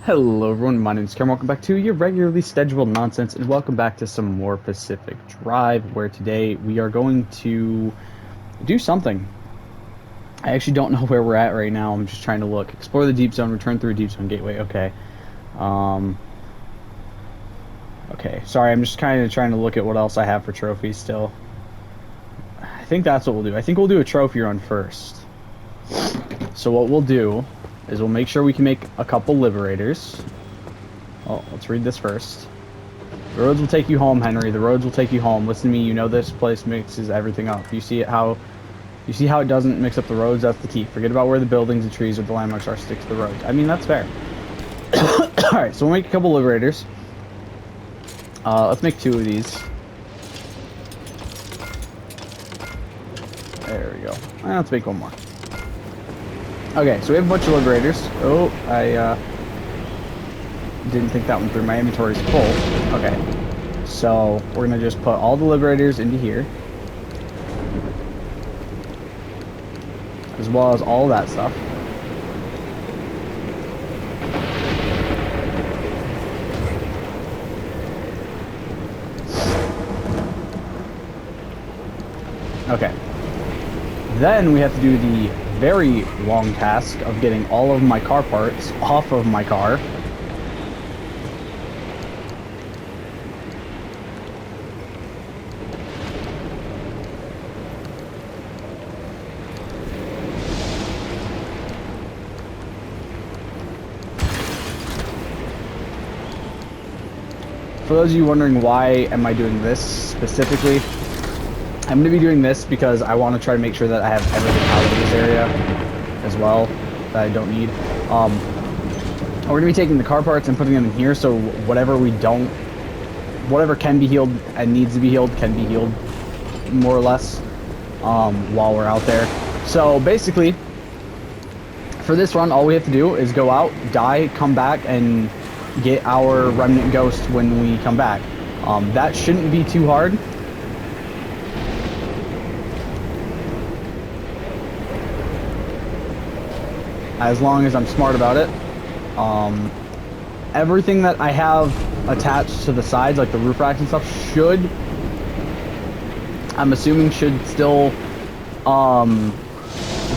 Hello everyone, my name is Cameron. Welcome back to your regularly scheduled nonsense, and welcome back to some more Pacific Drive, where today we are going to do something. I actually don't know where we're at right now. I'm just trying to look. Explore the deep zone, return through a deep zone gateway. Okay. Okay, sorry, I'm just kind of trying to look at what else I have for trophies still. I think that's what we'll do. I think we'll do a trophy run first. So what we'll do is we'll make sure we can make a couple liberators. Oh, let's read this first. The roads will take you home, Henry. The roads will take you home. Listen to me. You know this place mixes everything up. You see how it doesn't mix up the roads? That's the key. Forget about where the buildings and trees or the landmarks are. Stick to the roads. I mean, that's fair. All right, so we'll make a couple liberators. Let's make 2 of these. There we go. Let's make 1 more. Okay, so we have a bunch of liberators. Oh, I didn't think that one through. My inventory's full. Okay, so we're gonna just put all the liberators into here, as well as all that stuff. Okay. Then we have to do the very long task of getting all of my car parts off of my car. For those of you wondering why am I doing this specifically, I'm going to be doing this because I want to try to make sure that I have everything out of this area as well that I don't need. We're going to be taking the car parts and putting them in here, so whatever can be healed and needs to be healed can be healed, more or less, while we're out there. So basically, for this run, all we have to do is go out, die, come back, and get our remnant ghost when we come back. That shouldn't be too hard. As long as I'm smart about it. Everything that I have attached to the sides, like the roof racks and stuff, I'm assuming should still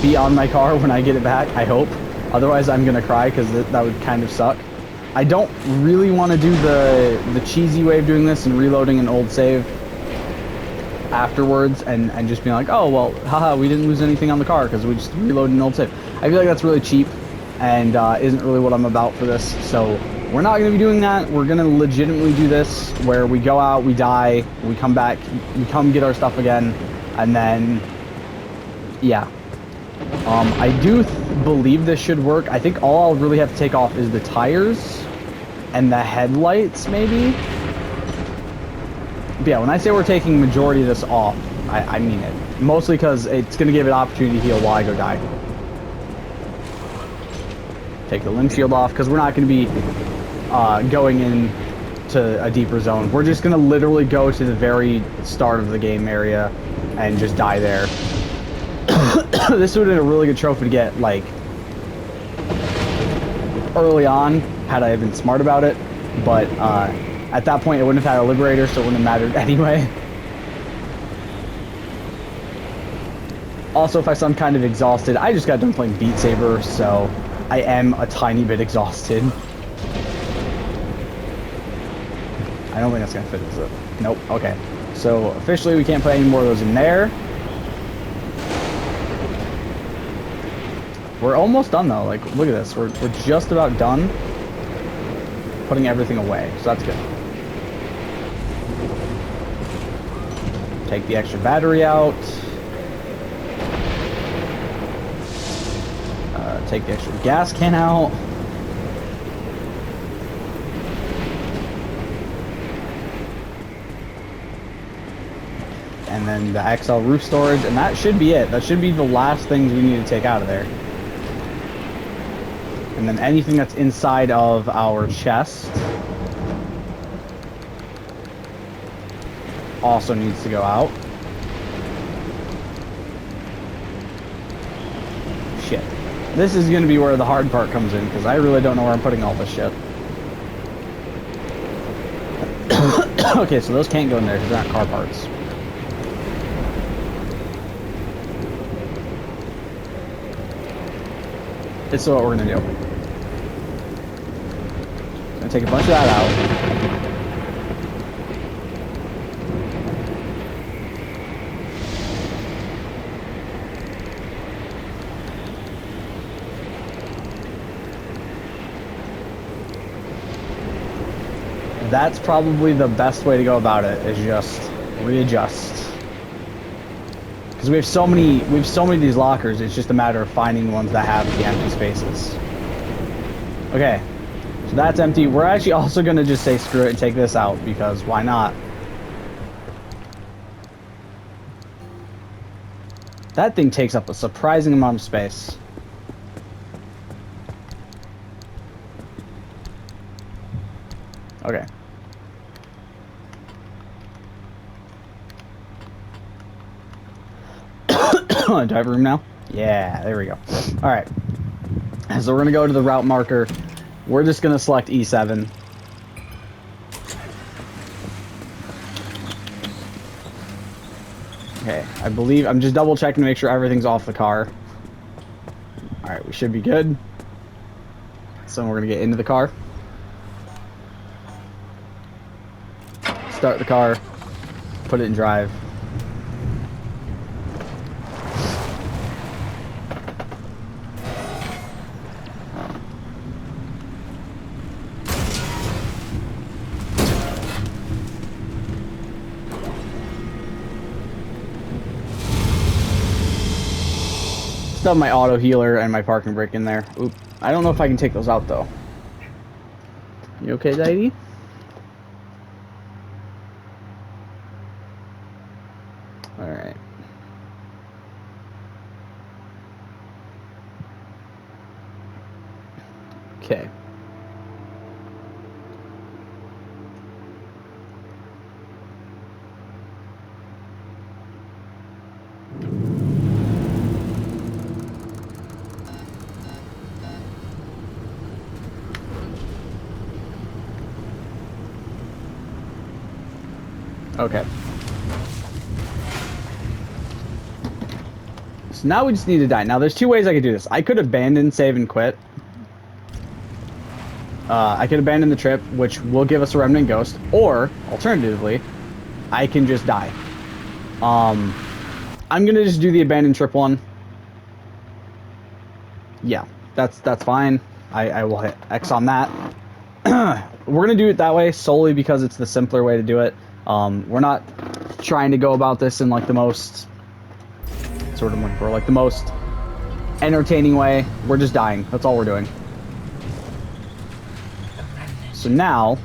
be on my car when I get it back, I hope. Otherwise I'm gonna cry, because that would kind of suck. I don't really want to do the cheesy way of doing this and reloading an old save afterwards and just being like, oh well, haha, we didn't lose anything on the car because we just reloaded an old save. I feel like that's really cheap and isn't really what I'm about for this, so we're not going to be doing that. We're going to legitimately do this where we go out, we die, we come back, we come get our stuff again, and then yeah. I do believe this should work. I think all I'll really have to take off is the tires and the headlights, maybe. But yeah, when I say we're taking majority of this off, I mean it. Mostly because it's going to give it opportunity to heal while I go die. Take the limb shield off, because we're not going to be going in to a deeper zone. We're just going to literally go to the very start of the game area and just die there. This would have been a really good trophy to get, like, early on, had I been smart about it. But at that point, it wouldn't have had a liberator, so it wouldn't have mattered anyway. Also, if I sound kind of exhausted, I just got done playing Beat Saber, so I am a tiny bit exhausted. I don't think that's gonna fit, is it? Nope. Okay. So officially, we can't put any more of those in there. We're almost done though. Like, look at this. We're just about done putting everything away, so that's good. Take the extra battery out. Take the extra gas can out. And then the XL roof storage, and that should be it. That should be the last things we need to take out of there. And then anything that's inside of our chest also needs to go out. Shit. This is going to be where the hard part comes in, because I really don't know where I'm putting all this shit. Okay, so those can't go in there because they're not car parts. This is what we're going to do. Going to take a bunch of that out. That's probably the best way to go about it, is just readjust. Because we have so many of these lockers, it's just a matter of finding ones that have the empty spaces. Okay, so that's empty. We're actually also going to just say screw it and take this out, because why not? That thing takes up a surprising amount of space. Okay. Do I have room now? Yeah, there we go. Alright. So we're going to go to the route marker. We're just going to select E7. Okay, I believe... I'm just double checking to make sure everything's off the car. Alright, we should be good. So we're going to get into the car. Start the car. Put it in drive. Still have my auto healer and my parking brake in there. Oop. I don't know if I can take those out though. You okay, Daddy? Alright. Okay. Okay. So now we just need to die. Now there's two ways I could do this. I could abandon, save, and quit. I could abandon the trip, which will give us a remnant ghost, or alternatively, I can just die. I'm gonna just do the abandoned trip one. Yeah, that's fine. I will hit X on that. We're gonna do it that way solely because it's the simpler way to do it. We're not trying to go about this in like the most sort of for like the most entertaining way. We're just dying. That's all we're doing. So now,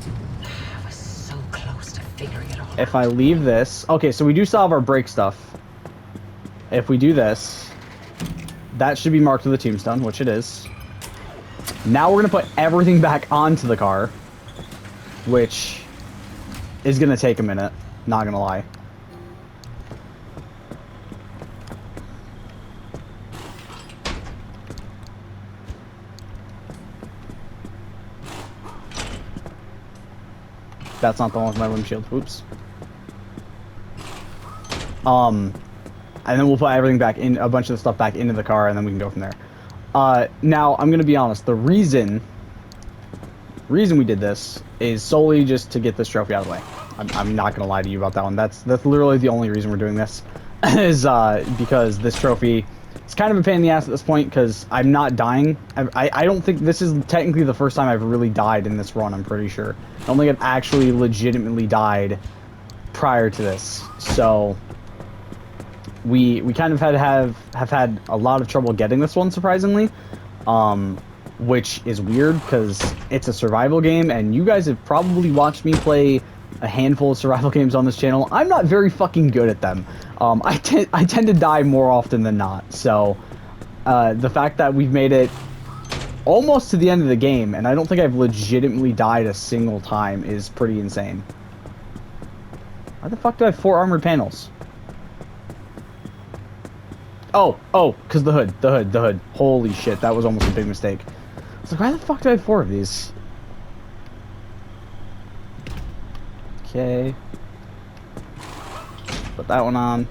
I was so close to figuring it all out. if I leave this, okay, so we do still have our brake stuff. If we do this, that should be marked with a tombstone, which it is. Now we're gonna put everything back onto the car, which is gonna take a minute, not gonna lie. That's not the one with my windshield. Oops. And then we'll put everything back in, a bunch of the stuff back into the car, and then we can go from there. Now, I'm gonna be honest. The reason we did this is solely just to get this trophy out of the way. I'm not gonna lie to you about that one. That's literally the only reason we're doing this, is because this trophy, it's kind of a pain in the ass at this point because I'm not dying. I don't think this is technically the first time I've really died in this run. I'm pretty sure. I don't think I've actually legitimately died prior to this. So we kind of have had a lot of trouble getting this one, surprisingly. Which is weird because it's a survival game, and you guys have probably watched me play a handful of survival games on this channel. I'm not very fucking good at them. I tend to die more often than not. So the fact that we've made it almost to the end of the game, and I don't think I've legitimately died a single time, is pretty insane. Why the fuck do I have 4 armored panels? Oh, because the hood. Holy shit, that was almost a big mistake. I was like, why the fuck do I have 4 of these? Okay. Put that one on.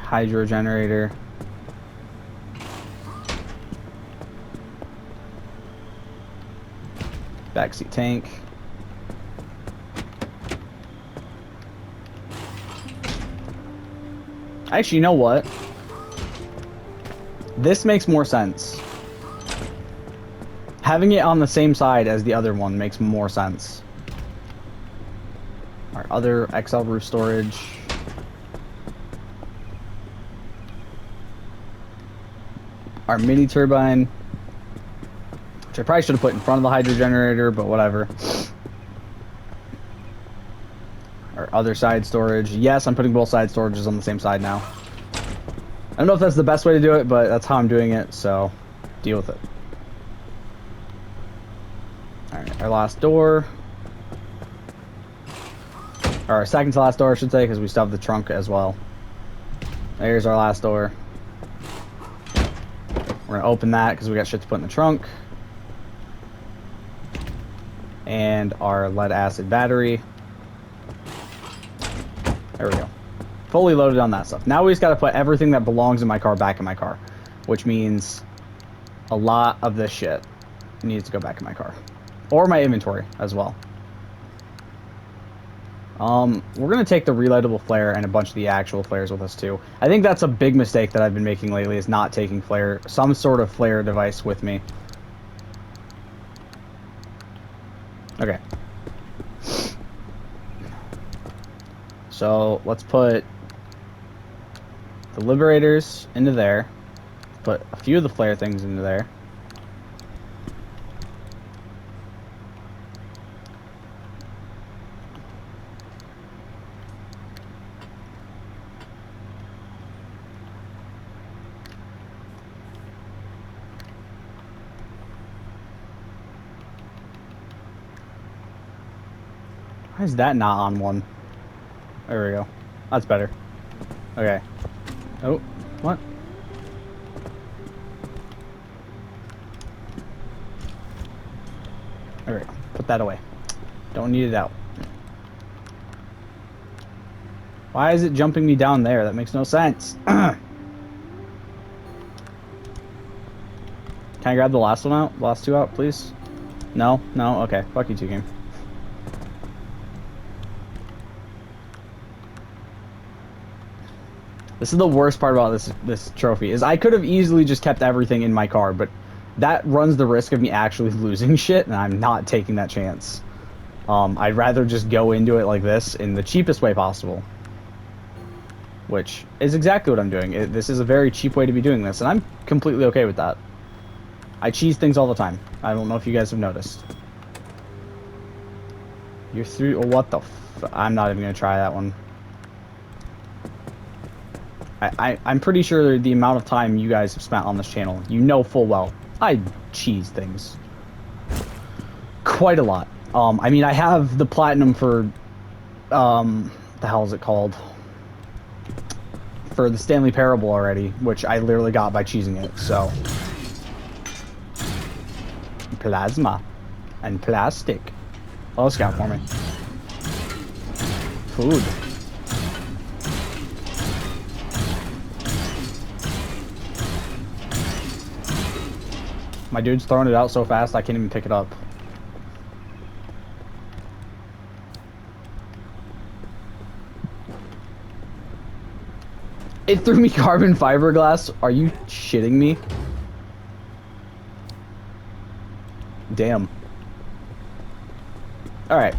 Hydro generator. Backseat tank. Actually, you know what? This makes more sense. Having it on the same side as the other one makes more sense. Our other XL roof storage. Our mini turbine, which I probably should have put in front of the hydro generator, but whatever. Our other side storage. Yes, I'm putting both side storages on the same side now. I don't know if that's the best way to do it, but that's how I'm doing it, so deal with it. Alright, our last door. Or our second to last door, I should say, because we still have the trunk as well. There's our last door. We're going to open that because we got shit to put in the trunk. And our lead acid battery. There we go. Fully loaded on that stuff. Now we just got to put everything that belongs in my car back in my car. Which means a lot of this shit needs to go back in my car. Or my inventory as well. We're going to take the relightable flare and a bunch of the actual flares with us too. I think that's a big mistake that I've been making lately, is not taking some sort of flare device with me. Okay. So let's put the liberators into there. Put a few of the flare things into there. Why is that not on one? There we go. That's better. Okay. Oh, what? There we go. Put that away. Don't need it out. Why is it jumping me down there? That makes no sense. Can I grab the last one out? The last 2 out, please? No? No? Okay. Fuck you 2, game. This is the worst part about this trophy, is I could have easily just kept everything in my car, but that runs the risk of me actually losing shit, and I'm not taking that chance. I'd rather just go into it like this in the cheapest way possible. Which is exactly what I'm doing. This is a very cheap way to be doing this, and I'm completely okay with that. I cheese things all the time. I don't know if you guys have noticed. You're through... Oh, what the f... I'm not even going to try that one. I'm pretty sure the amount of time you guys have spent on this channel, you know full well, I cheese things. Quite a lot. I mean, I have the platinum for... the hell is it called? For the Stanley Parable already, which I literally got by cheesing it, so... Plasma. And plastic. Oh, scout for me. Food. My dude's throwing it out so fast I can't even pick it up. It threw me carbon fiberglass. Are you shitting me? Damn. Alright.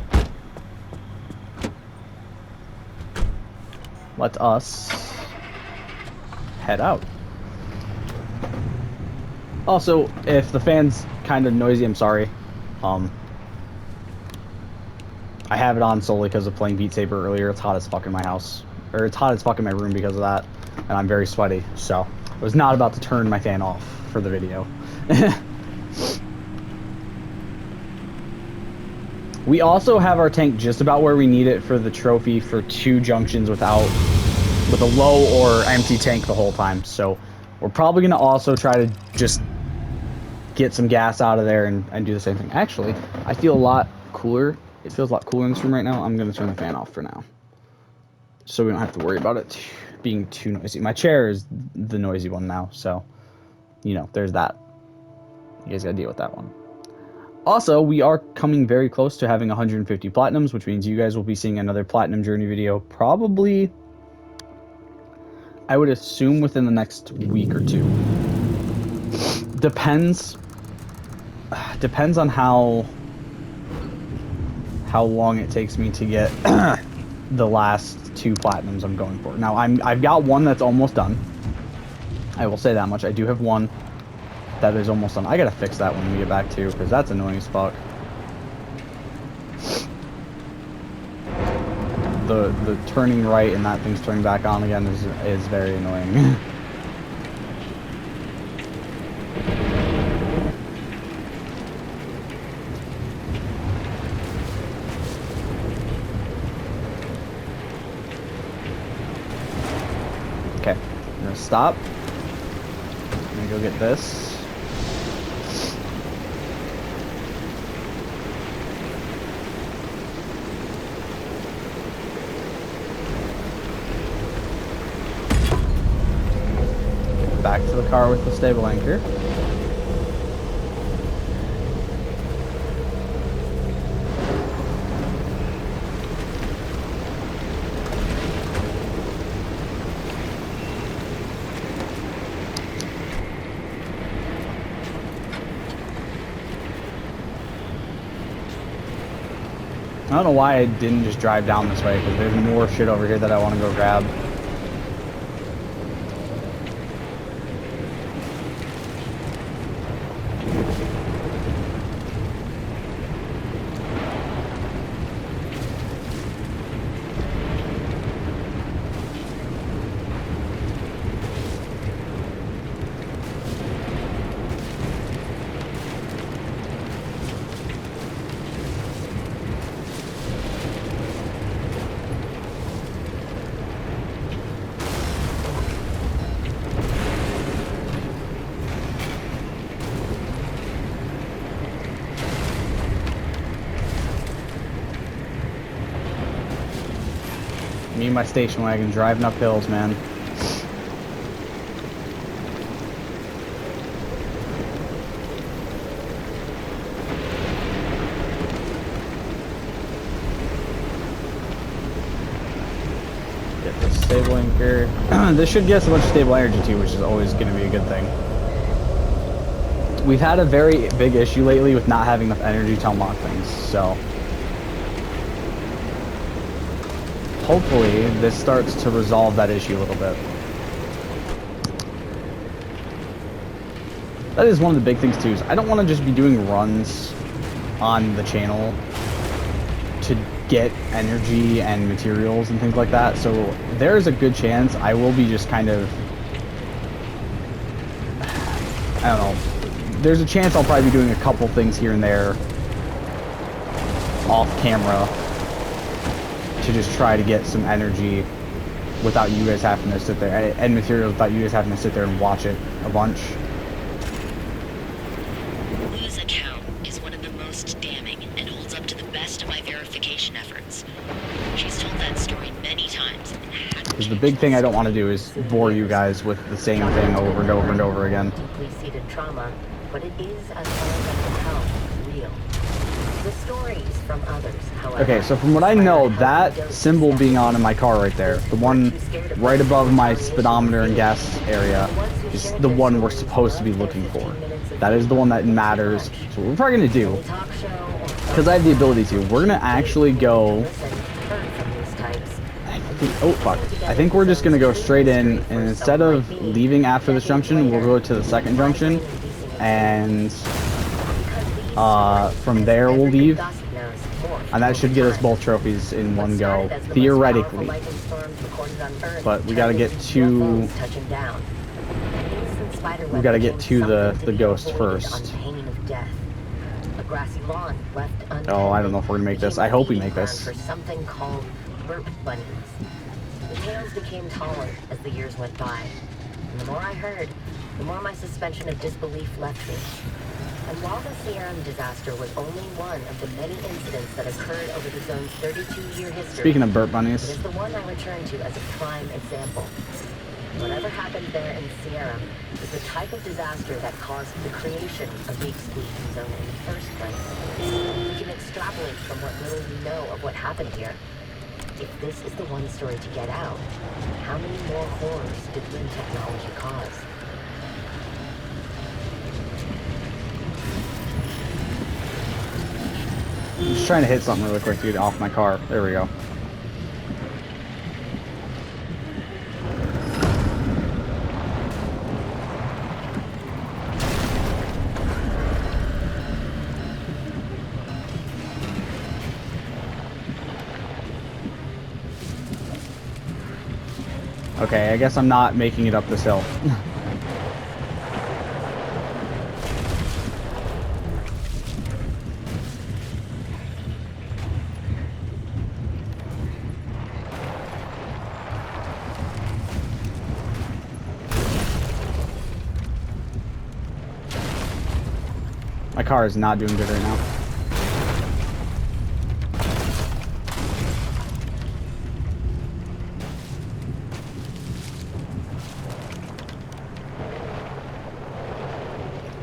Let us head out. Also, if the fan's kind of noisy, I'm sorry. I have it on solely because of playing Beat Saber earlier. It's hot as fuck in my house. Or it's hot as fuck in my room because of that. And I'm very sweaty, so I was not about to turn my fan off for the video. We also have our tank just about where we need it for the trophy for 2 junctions with a low or empty tank the whole time. So we're probably going to also try to just get some gas out of there and do the same thing. Actually, I feel a lot cooler. It feels a lot cooler in this room right now. I'm going to turn the fan off for now, so we don't have to worry about it being too noisy. My chair is the noisy one now, so, you know, there's that. You guys got to deal with that one. Also, we are coming very close to having 150 platinums, which means you guys will be seeing another platinum journey video probably, I would assume, within the next week or 2. Depends on how long it takes me to get the last 2 platinums I'm going for. Now, I've got one that's almost done. I will say that much. I do have one that is almost done. I gotta fix that when we get back too, because that's annoying as fuck. The turning right and that thing's turning back on again is very annoying. Okay, I'm gonna stop. I'm gonna go get this. Back to the car with the stable anchor. I don't know why I didn't just drive down this way, because there's more shit over here that I want to go grab. Me and my station wagon driving up hills, man. Get this stable anchor. This should get us a bunch of stable energy too, which is always going to be a good thing. We've had a very big issue lately with not having enough energy to unlock things, so hopefully this starts to resolve that issue a little bit. That is one of the big things too, is I don't want to just be doing runs on the channel to get energy and materials and things like that, so there's a good chance I will be just kind of, I don't know, there's a chance I'll probably be doing a couple things here and there off camera to just try to get some energy without you guys having to sit there, and materials without you guys having to sit there and watch it a bunch. Lou's account is one of the most damning and holds up to the best of my verification efforts. She's told that story many times. Because the big thing I don't want to do is bore you guys with the same thing over and over and over again. Deeply seated trauma, but it is, as far as I can tell, real. The stories from others, however. Okay, so from what I know, that symbol being on in my car right there, the one right above my speedometer and gas area, is the one we're supposed to be looking for. That is the one that matters. So what we're probably going to do, because I have the ability to, we're going to actually go, oh fuck, I think we're just going to go straight in, and instead of leaving after this junction, we'll go to the second junction, and from there we'll leave, and that should get us both trophies in one go, theoretically. But we gotta get to the ghost first. grassy lawn left untended. Oh, I don't know if we're gonna make this. became I hope we feeding make ground this. for something called burp bunnies. The tales became taller as the years went by, and the more I heard, the more my suspension of disbelief left me. And while the Serum disaster was only one of the many incidents that occurred over the zone's 32-year history, Speaking of burp it bunnies, is the one I return to as a prime example. Whatever happened there in Sierra is the type of disaster that caused the creation of the exclusion zone in the first place. We can extrapolate from what little we know of what happened here. If this is the one story to get out, how many more horrors did Lin technology cause? I'm just trying to hit something really quick to get off my car. There we go. Okay, I guess I'm not making it up this hill. My car is not doing good right now.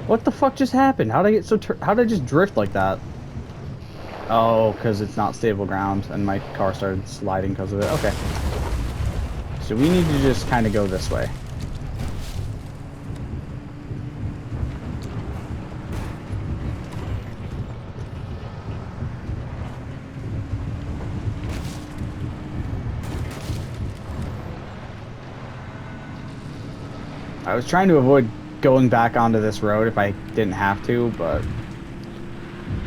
What the fuck just happened? How did I get so how did I just drift like that? Oh, because it's not stable ground and my car started sliding because of it. Okay. So we need to just kind of go this way. I was trying to avoid going back onto this road if I didn't have to, but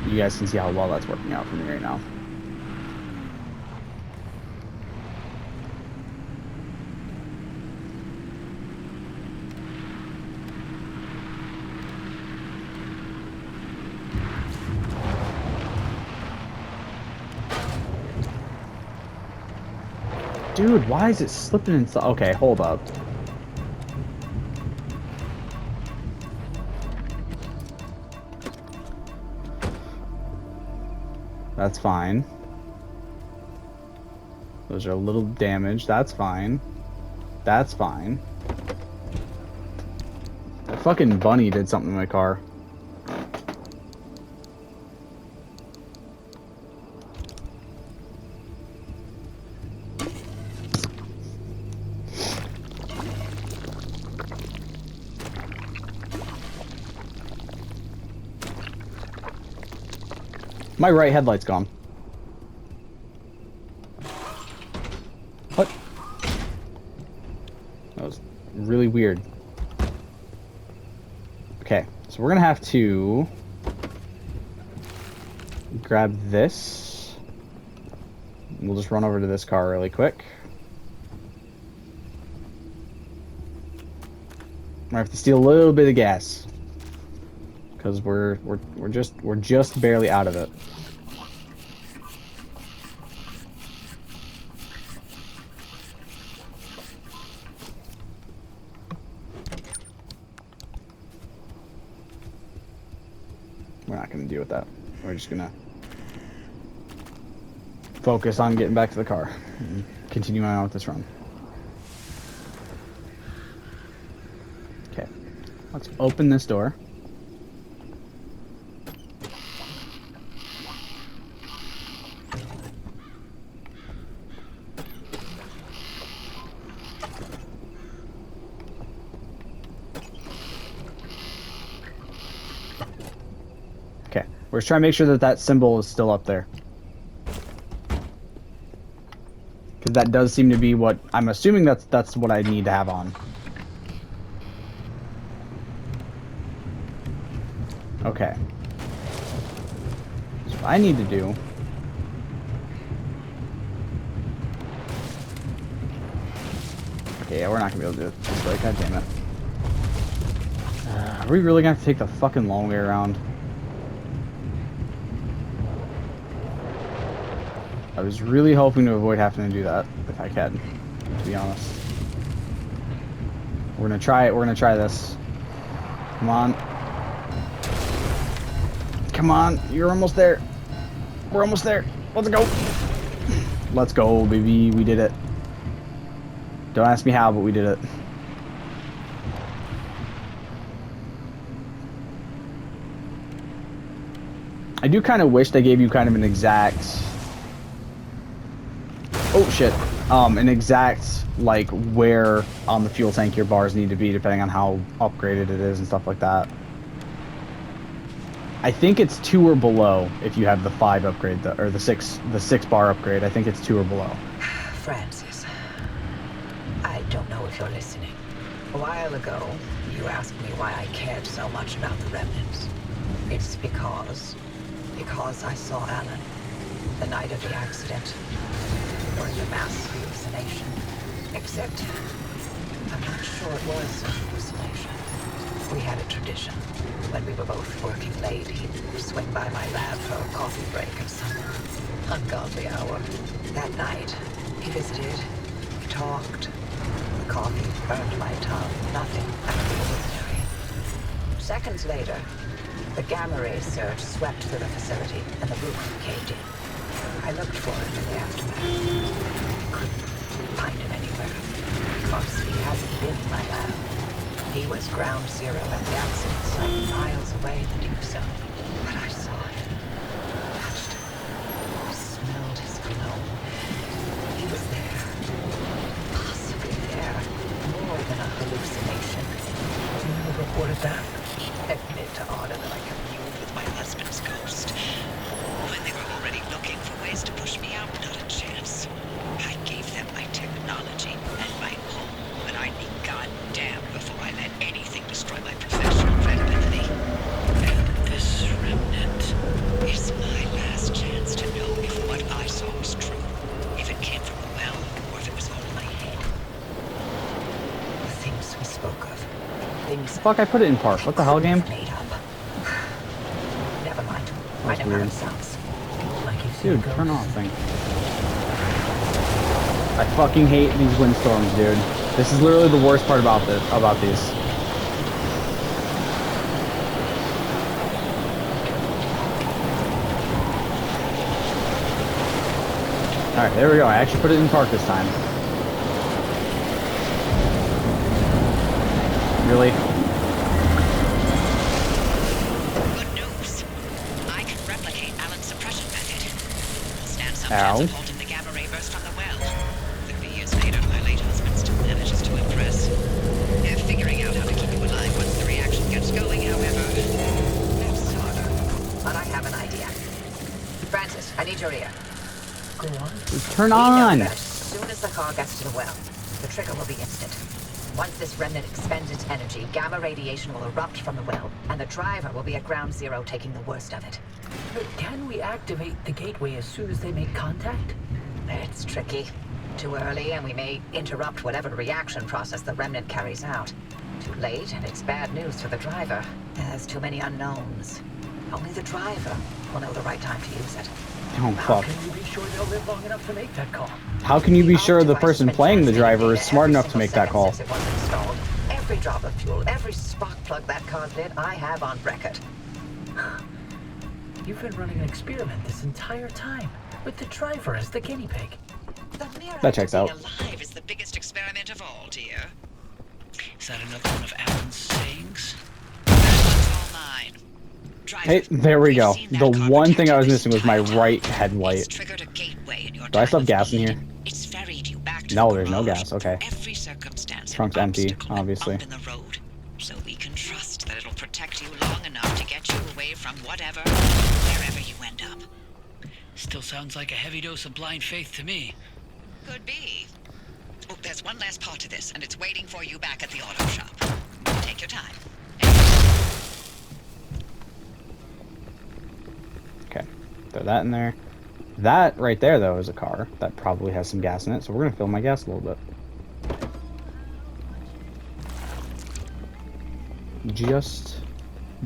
you guys can see how well that's working out for me right now. Dude, why is it slipping inside? Okay, hold up. That's fine. Those are a little damaged. That's fine. That's fine. That fucking bunny did something to my car. My right headlight's gone. What? That was really weird. Okay, so we're gonna have to grab this. We'll just run over to this car really quick. I have to steal a little bit of gas because we're just barely out of it. We're not going to deal with that. We're just going to focus on getting back to the car and continuing on with this run. Okay, let's open this door. Okay, we're just trying to make sure that that symbol is still up there. Because that does seem to be what, I'm assuming that's what I need to have on. Okay. So what I need to do... Okay, yeah, we're not going to be able to do it this way, god damn it. Are we really going to have to take the fucking long way around? I was really hoping to avoid having to do that, if I can, to be honest. We're gonna try it. We're gonna try this. Come on. Come on. You're almost there. We're almost there. Let's go. Let's go, baby. We did it. Don't ask me how, but we did it. I do kind of wish they gave you kind of an exact... Oh, shit. An exact, like, where on the fuel tank your bars need to be, depending on how upgraded it is and stuff like that. I think it's 2 or below if you have the 5 upgrade, or the 6 bar upgrade. I think it's 2 or below. Francis, I don't know if you're listening. A while ago, you asked me why I cared so much about the remnants. It's because I saw Alan the night of the accident, during the mass hallucination. Except, I'm not sure it was a hallucination. We had a tradition. When we were both working late, he'd swing by my lab for a coffee break at some ungodly hour. That night, he visited, we talked. The coffee burned my tongue. Nothing out of the ordinary. Seconds later, the gamma ray surge swept through the facility, and the roof caved in. I looked for him in the aftermath. Couldn't find him anywhere, because he hasn't been in my lab. He was ground zero at the accident site, miles away in the deep zone. But I saw him, touched him, smelled his cologne. He was there, possibly there, more than a hallucination. You reported that? Admit to honor that I communed with my husband's ghost. When they were already looking for ways to push me out, not a chance. I gave them my technology and my home, but I'd be goddamn before I let anything destroy my professional credibility. And this remnant is my last chance to know if what I saw was true. If it came from the well, or if it was all in my head. The things we spoke of. Things Fuck, I put it in park. What the hell, game? made up. Never mind. I That's never weird. heard sounds. Like you've seen Dude, ghosts. turn off thing. I fucking hate these windstorms, dude. This is literally the worst part about these. Alright, there we go. I actually put it in park this time. Really? Good news. I can replicate Alan's suppression method. We'll stand some Ow. chance of halting the gamma ray burst from the well. 30 years later, my late husband still manages to impress. They're figuring out how to keep you alive once the reaction gets going, however. That's harder. But I have an idea. Francis, I need your ear. Go on. Turn We know on! that as soon as the car gets to the well, the trigger will be instant. Once this remnant expends its energy, gamma radiation will erupt from the well, and the driver will be at ground zero taking the worst of it. But can we activate the gateway as soon as they make contact? It's tricky. Too early, and we may interrupt whatever reaction process the remnant carries out. Too late, and it's bad news for the driver. There's too many unknowns. Only the driver will know the right time to use it. Oh, How fuck. can we be sure they'll live long enough to make that call? How can you be sure the Device person has been playing the transmitting driver is data smart every enough to single make that second call? since it was installed. Every drop of fuel, every spark plug that car's lit, I have on record. You've been running an experiment this entire time, with the driver as the guinea pig. The mere That act checks of being out. alive is the biggest experiment of all, dear. Is that another one of Alan's sayings? That one's all mine. Driver, Hey, there we we've go. seen that The car one thing I was protected missing was my this entire right time. headlight. It's triggered a gateway in your Do I still time have of gas in need. here? It's ferried you back to No, the there's no garage. gas, okay. Every circumstance, Trunk's an empty, obstacle, an obviously. bump in the road, so we can trust that it'll protect you long enough to get you away from whatever, wherever you end up. Still sounds like a heavy dose of blind faith to me. Could be. Oh, there's one last part to this, and it's waiting for you back at the auto shop. Take your time. Okay, throw that in there. That right there, though, is a car that probably has some gas in it, so we're gonna fill my gas a little bit.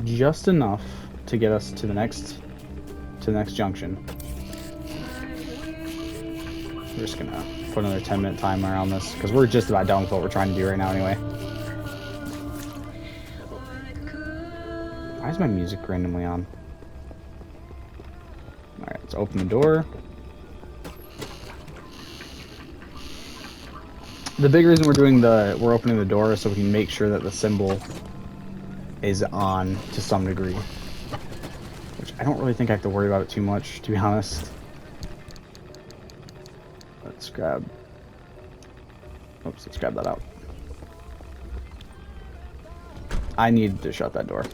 Just enough to get us to the next junction. We're just gonna put another 10-minute timer on this because we're just about done with what we're trying to do right now anyway. Why is my music randomly on? Alright, let's open the door. The big reason we're opening the door is so we can make sure that the symbol is on to some degree. Which I don't really think I have to worry about it too much, to be honest. Let's grab that out. I need to shut that door.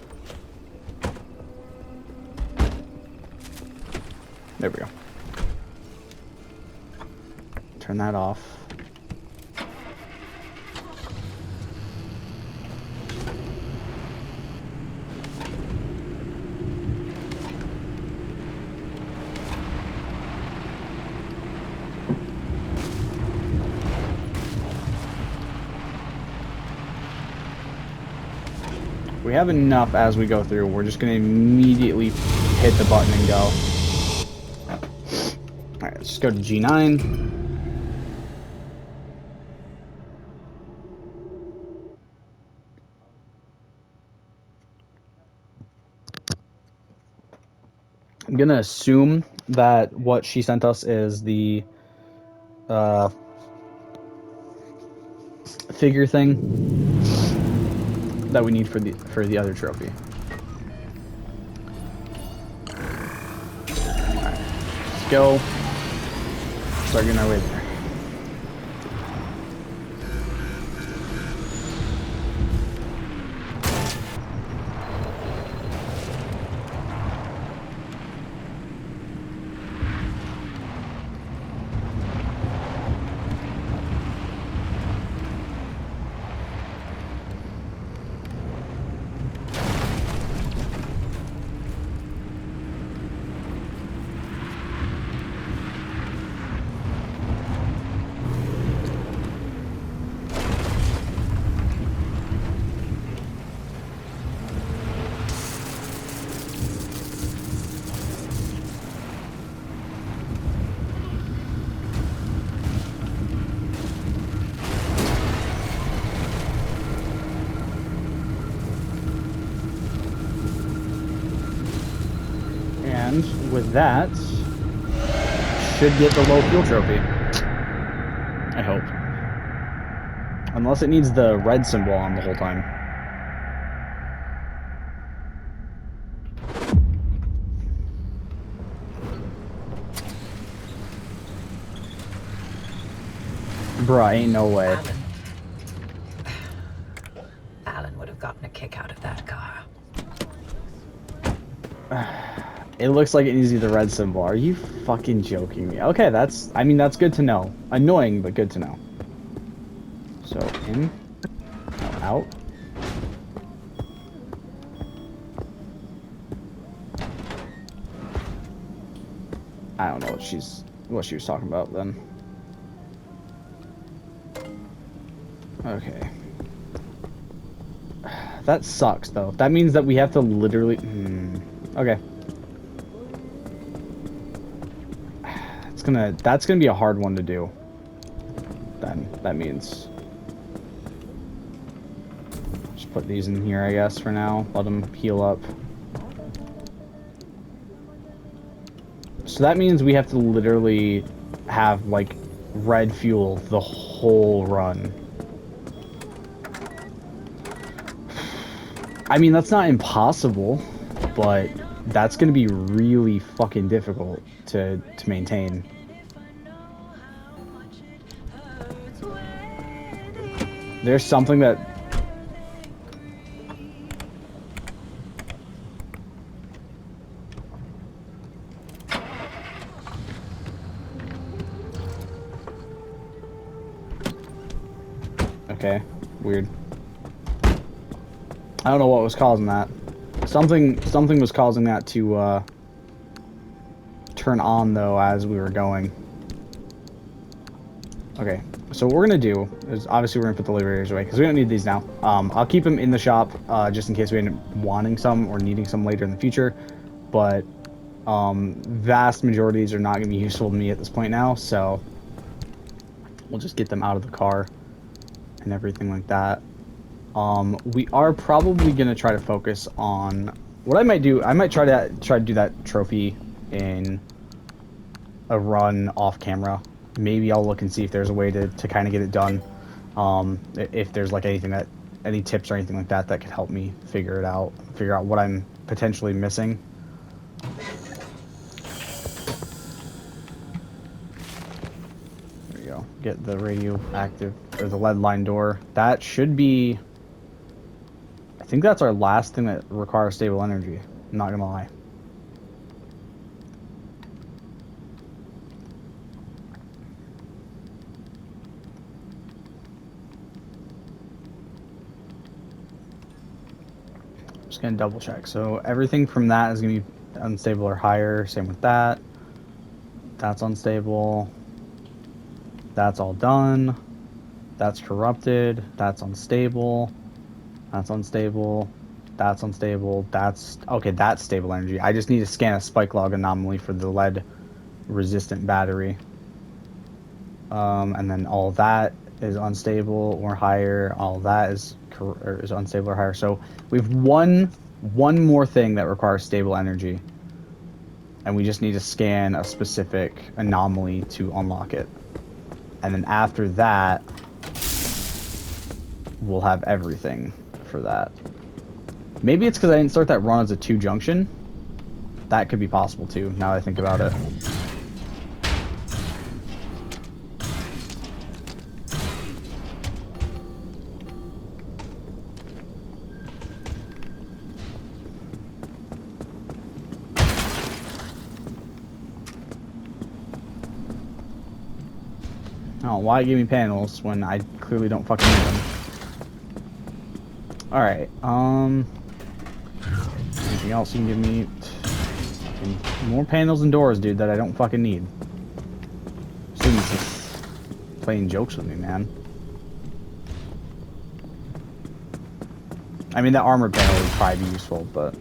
There we go. Turn that off. We have enough as we go through. We're just going to immediately hit the button and go. Alright, let's just go to G9. I'm going to assume that what she sent us is the figure thing that we need for the other trophy. Alright, let's go. Start getting our way there. And with that, should get the low fuel trophy. I hope. Unless it needs the red symbol on the whole time. Bruh, ain't no way. Alan would have gotten a kick out of that car. It looks like it needs the red symbol. Are you fucking joking me? Okay, that's good to know. Annoying, but good to know. So, in. No, out. I don't know what she was talking about then. Okay. That sucks, though. That means that we have to literally... Okay. That's gonna be a hard one to do. Then, that means... Just put these in here, I guess, for now. Let them heal up. So that means we have to literally have, like, red fuel the whole run. I mean, that's not impossible, but that's going to be really fucking difficult to maintain. There's something that... Okay, weird. I don't know what was causing that. Something was causing that to turn on though as we were going. Okay, so what we're gonna do is obviously we're gonna put the liberators away because we don't need these now. I'll keep them in the shop just in case we end up wanting some or needing some later in the future. But vast majorities are not gonna be useful to me at this point now, so We'll just get them out of the car and everything like that. We are probably gonna try to focus on what I might do. I might try to do that trophy in a run off camera. Maybe I'll look and see if there's a way to kind of get it done. If there's like any tips or anything like that that could help me figure out what I'm potentially missing. There we go. Get the radioactive or the lead line door. That should be. I think that's our last thing that requires stable energy. I'm not gonna lie. Just gonna double check. So everything from that is gonna be unstable or higher. Same with that. That's unstable. That's all done. That's corrupted. That's unstable. That's unstable. That's unstable. That's okay. That's stable energy. I just need to scan a spike log anomaly for the lead resistant battery. And then all that is unstable or higher. All that is unstable or higher. So we have one more thing that requires stable energy, and we just need to scan a specific anomaly to unlock it. And then after that, we'll have everything for that. Maybe it's because I didn't start that run as a 2 junction. That could be possible too, now that I think about it. Oh, why give me panels when I clearly don't fucking need them? Alright, anything else you can give me? More panels and doors, dude, that I don't fucking need. Students just playing jokes with me, man. I mean, that armor panel would probably be useful, but...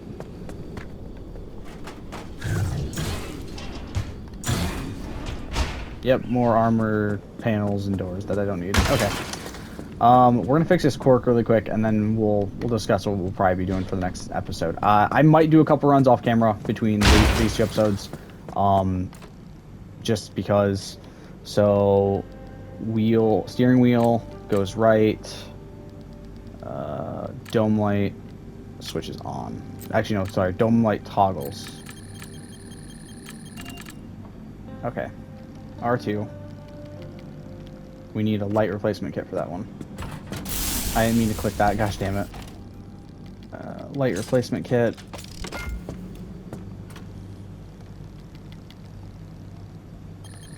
Yep, more armor panels and doors that I don't need. Okay. We're gonna fix this quirk really quick, and then we'll discuss what we'll probably be doing for the next episode. I might do a couple runs off camera between these 2 episodes, just because. So, steering wheel goes right. Dome light switches on. Actually, no, sorry, dome light toggles. Okay. R2. We need a light replacement kit for that one. I didn't mean to click that, gosh damn it. Light replacement kit.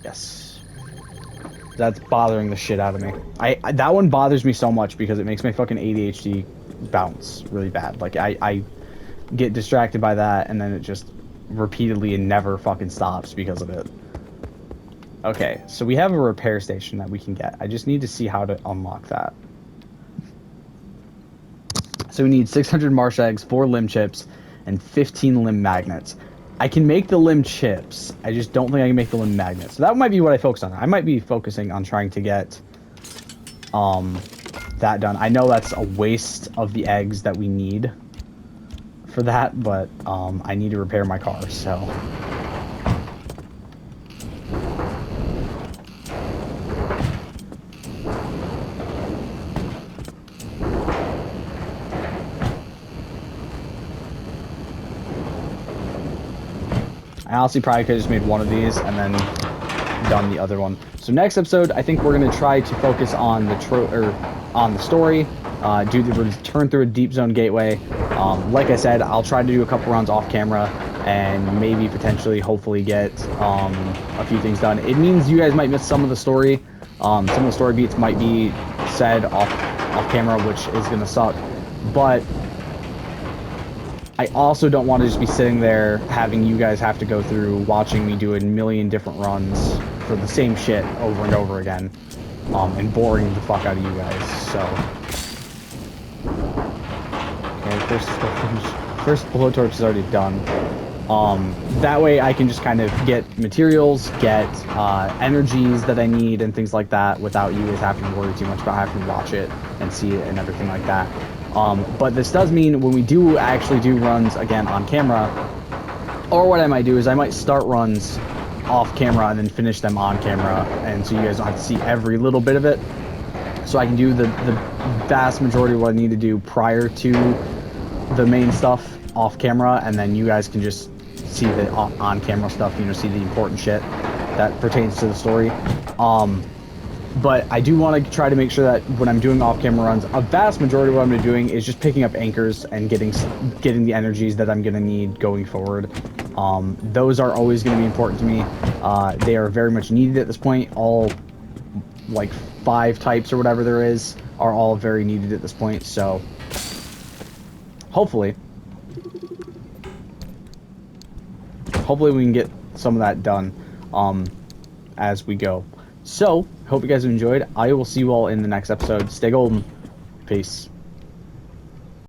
Yes. That's bothering the shit out of me. That one bothers me so much because it makes my fucking ADHD bounce really bad. Like, I get distracted by that, and then it just repeatedly and never fucking stops because of it. Okay, so we have a repair station that we can get. I just need to see how to unlock that. So we need 600 marsh eggs, 4 limb chips, and 15 limb magnets. I can make the limb chips. I just don't think I can make the limb magnets. So that might be what I focus on. I might be focusing on trying to get that done. I know that's a waste of the eggs that we need for that, but I need to repair my car, so... I honestly probably could have just made one of these and then done the other one. So next episode, I think we're going to try to focus on the story, do the return through a deep zone gateway. Like I said, I'll try to do a couple runs off camera and maybe potentially, hopefully get a few things done. It means you guys might miss some of the story. Some of the story beats might be said off camera, which is going to suck. But I also don't want to just be sitting there having you guys have to go through watching me do a million different runs for the same shit over and over again, and boring the fuck out of you guys. So, okay, first blowtorch is already done. That way I can just kind of get materials, get energies that I need and things like that without you guys having to worry too much about having to watch it and see it and everything like that. But this does mean when we do actually do runs again on camera, or what I might do is I might start runs off camera and then finish them on camera, and so you guys don't have to see every little bit of it. So I can do the vast majority of what I need to do prior to the main stuff off camera, and then you guys can just see the on camera stuff, you know, see the important shit that pertains to the story. But I do want to try to make sure that when I'm doing off camera runs, a vast majority of what I'm going to be doing is just picking up anchors and getting the energies that I'm going to need going forward. Those are always going to be important to me. They are very much needed at this point. All like 5 types or whatever there is are all very needed at this point, so hopefully we can get some of that done as we go. So hope you guys have enjoyed. I will see you all in the next episode. Stay golden. Peace.